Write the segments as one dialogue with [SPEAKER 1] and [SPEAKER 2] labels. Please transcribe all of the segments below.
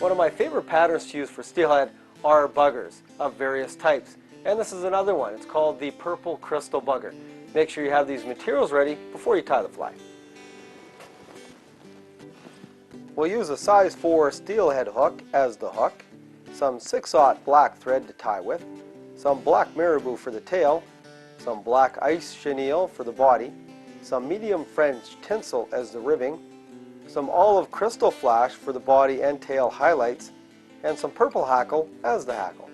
[SPEAKER 1] One of my favorite patterns to use for steelhead are buggers of various types. And this is another one. It's called the purple crystal bugger. Make sure you have these materials ready before you tie the fly. We'll use a size 4 steelhead hook as the hook, some 6/0 black thread to tie with, some black marabou for the tail, some black ice chenille for the body, some medium French tinsel as the ribbing, some olive crystal flash for the body and tail highlights, and some purple hackle as the hackle.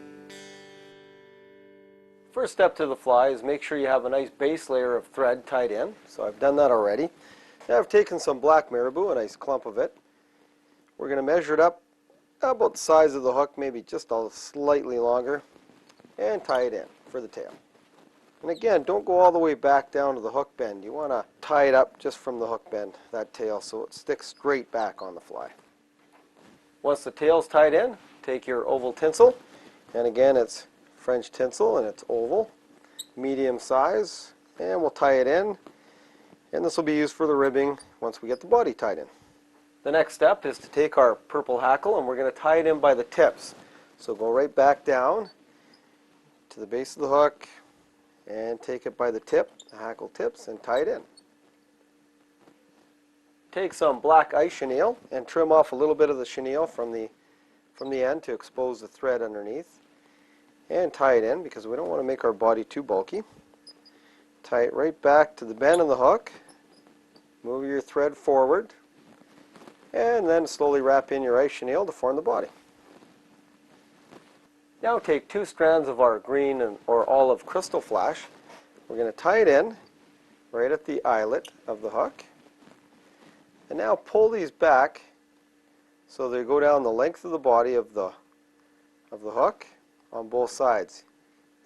[SPEAKER 1] First step to the fly is make sure you have a nice base layer of thread tied in. So I've done that already. Now I've taken some black marabou, a nice clump of it. We're going to measure it up about the size of the hook, maybe just a slightly longer, and tie it in for the tail. And again, don't go all the way back down to the hook bend. You want to tie it up just from the hook bend, that tail, so it sticks straight back on the fly. Once the tail's tied in, take your oval tinsel, and again it's French tinsel and it's oval, medium size, and we'll tie it in, and this will be used for the ribbing once we get the body tied in. The next step is to take our purple hackle and we're going to tie it in by the tips. So go right back down to the base of the hook and take it by the tip, the hackle tips, and tie it in. Take some black ice chenille and trim off a little bit of the chenille from the end to expose the thread underneath, and tie it in because we don't want to make our body too bulky. Tie it right back to the bend of the hook, move your thread forward, and then slowly wrap in your ice chenille to form the body. Now take 2 strands of our green or olive crystal flash. We're going to tie it in right at the eyelet of the hook. And now pull these back so they go down the length of the body of the hook on both sides,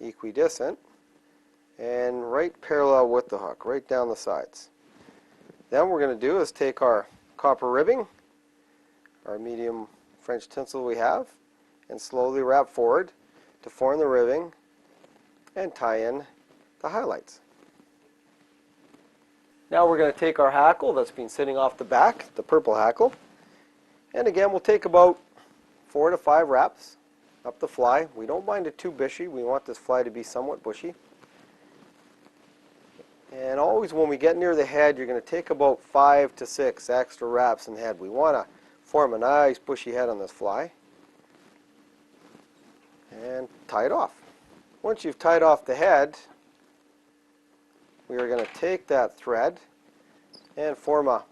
[SPEAKER 1] equidistant, and right parallel with the hook, right down the sides. Then what we're going to do is take our copper ribbing, our medium French tinsel we have, and slowly wrap forward to form the ribbing and tie in the highlights. Now we're going to take our hackle that's been sitting off the back, the purple hackle, and again we'll take about 4 to 5 wraps up the fly. We don't mind it too bushy. We want this fly to be somewhat bushy. And always when we get near the head, you're going to take about 5 to 6 extra wraps in the head. We want to form a nice bushy head on this fly. And tie it off. Once you've tied off the head, we are going to take that thread and form a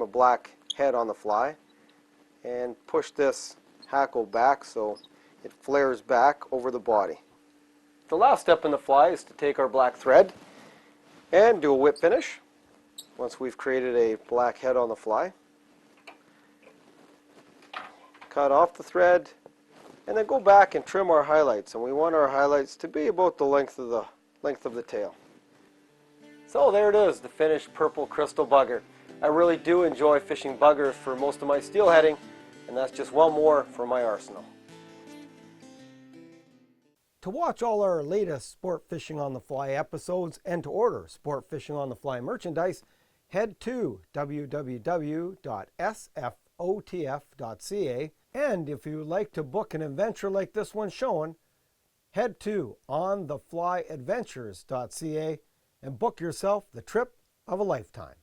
[SPEAKER 1] black head on the fly and push this hackle back so it flares back over the body. The last step in the fly is to take our black thread and do a whip finish once we've created a black head on the fly. Cut off the thread and then go back and trim our highlights, and we want our highlights to be about the length of the tail. So there it is, the finished purple crystal bugger. I really do enjoy fishing buggers for most of my steelheading, and that's just one more for my arsenal. To watch all our latest Sport Fishing on the Fly episodes and to order Sport Fishing on the Fly merchandise, head to www.sfotf.ca. And if you would like to book an adventure like this one shown, head to ontheflyadventures.ca and book yourself the trip of a lifetime.